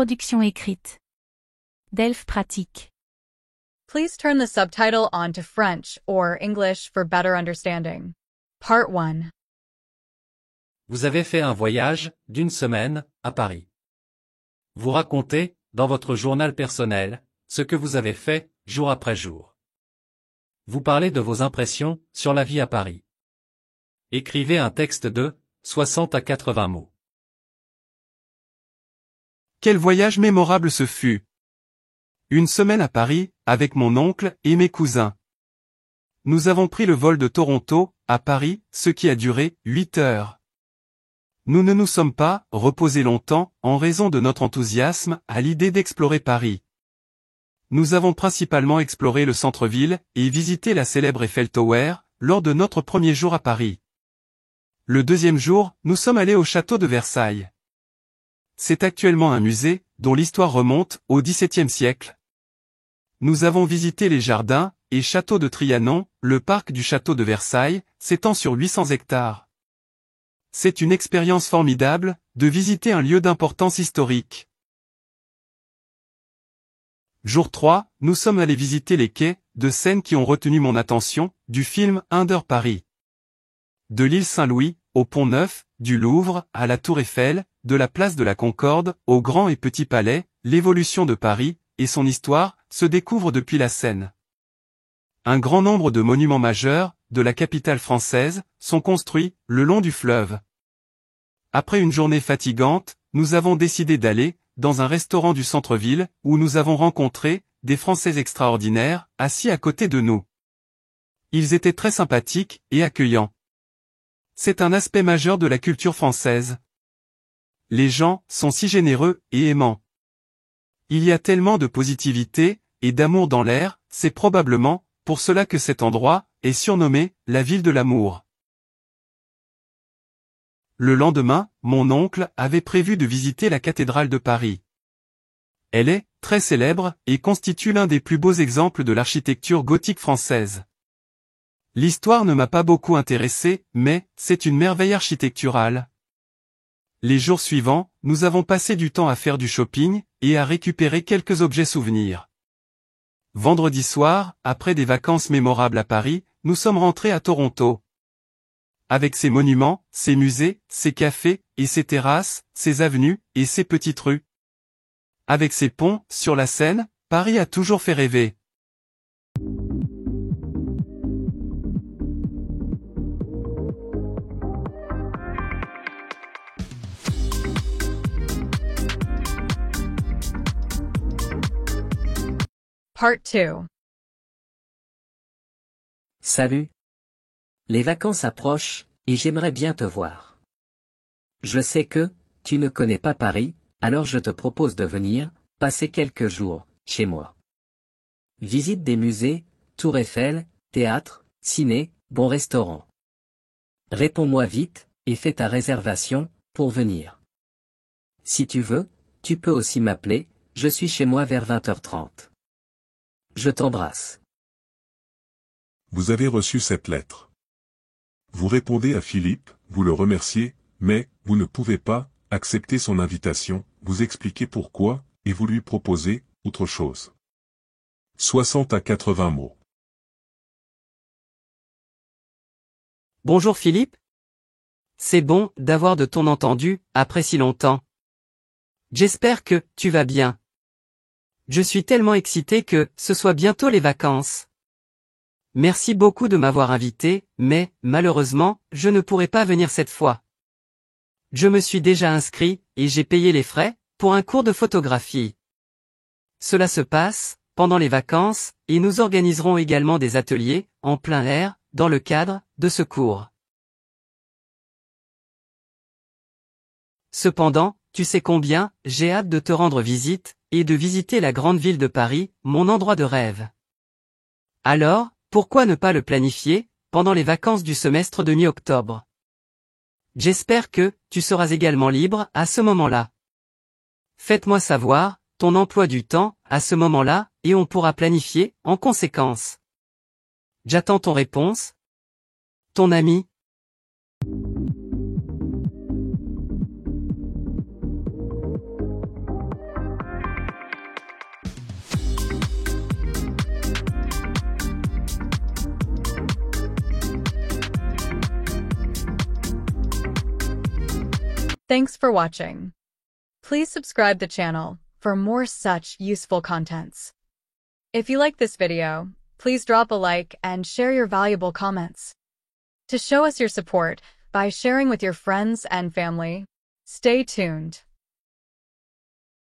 production écrite. Delphes pratique. Please turn the subtitle on to French or English for better understanding. Part 1. Vous avez fait un voyage d'une semaine à Paris. Vous racontez, dans votre journal personnel, ce que vous avez fait, jour après jour. Vous parlez de vos impressions sur la vie à Paris. Écrivez un texte de 60 à 80 mots. Quel voyage mémorable ce fut! Une semaine à Paris, avec mon oncle et mes cousins. Nous avons pris le vol de Toronto, à Paris, ce qui a duré 8 heures. Nous ne nous sommes pas reposés longtemps, en raison de notre enthousiasme à l'idée d'explorer Paris. Nous avons principalement exploré le centre-ville et visité la célèbre Eiffel Tower, lors de notre premier jour à Paris. Le deuxième jour, nous sommes allés au château de Versailles. C'est actuellement un musée, dont l'histoire remonte au XVIIe siècle. Nous avons visité les jardins et châteaux de Trianon, le parc du château de Versailles, s'étend sur 800 hectares. C'est une expérience formidable, de visiter un lieu d'importance historique. Jour 3, nous sommes allés visiter les quais de Seine qui ont retenu mon attention, du film Under Paris. De l'île Saint-Louis, au Pont Neuf, du Louvre, à la Tour Eiffel, de la place de la Concorde, au Grand et Petit Palais, l'évolution de Paris, et son histoire, se découvre depuis la Seine. Un grand nombre de monuments majeurs, de la capitale française, sont construits, le long du fleuve. Après une journée fatigante, nous avons décidé d'aller, dans un restaurant du centre-ville, où nous avons rencontré, des Français extraordinaires, assis à côté de nous. Ils étaient très sympathiques, et accueillants. C'est un aspect majeur de la culture française. Les gens sont si généreux et aimants. Il y a tellement de positivité et d'amour dans l'air, c'est probablement pour cela que cet endroit est surnommé la ville de l'amour. Le lendemain, mon oncle avait prévu de visiter la cathédrale de Paris. Elle est très célèbre et constitue l'un des plus beaux exemples de l'architecture gothique française. L'histoire ne m'a pas beaucoup intéressé, mais c'est une merveille architecturale. Les jours suivants, nous avons passé du temps à faire du shopping et à récupérer quelques objets souvenirs. Vendredi soir, après des vacances mémorables à Paris, nous sommes rentrés à Toronto. Avec ses monuments, ses musées, ses cafés et ses terrasses, ses avenues et ses petites rues. Avec ses ponts sur la Seine, Paris a toujours fait rêver. Part 2. Salut. Les vacances approchent, et j'aimerais bien te voir. Je sais que, tu ne connais pas Paris, alors je te propose de venir, passer quelques jours, chez moi. Visite des musées, Tour Eiffel, théâtre, ciné, bons restaurants. Réponds-moi vite, et fais ta réservation, pour venir. Si tu veux, tu peux aussi m'appeler, je suis chez moi vers 20h30. Je t'embrasse. Vous avez reçu cette lettre. Vous répondez à Philippe, vous le remerciez, mais vous ne pouvez pas accepter son invitation, vous expliquez pourquoi, et vous lui proposez autre chose. 60 à 80 mots. Bonjour Philippe. C'est bon d'avoir de ton entendu, après si longtemps. J'espère que tu vas bien. Je suis tellement excité que ce soit bientôt les vacances. Merci beaucoup de m'avoir invité, mais, malheureusement, je ne pourrai pas venir cette fois. Je me suis déjà inscrit, et j'ai payé les frais, pour un cours de photographie. Cela se passe, pendant les vacances, et nous organiserons également des ateliers, en plein air, dans le cadre de ce cours. Cependant, tu sais combien, j'ai hâte de te rendre visite, et de visiter la grande ville de Paris, mon endroit de rêve. Alors, pourquoi ne pas le planifier, pendant les vacances du semestre de mi-octobre? J'espère que, tu seras également libre, à ce moment-là. Faites-moi savoir, ton emploi du temps, à ce moment-là, et on pourra planifier, en conséquence. J'attends ton réponse. Ton ami. Thanks for watching. Please subscribe the channel for more such useful contents. If you like this video, please drop a like and share your valuable comments. To show us your support by sharing with your friends and family, stay tuned.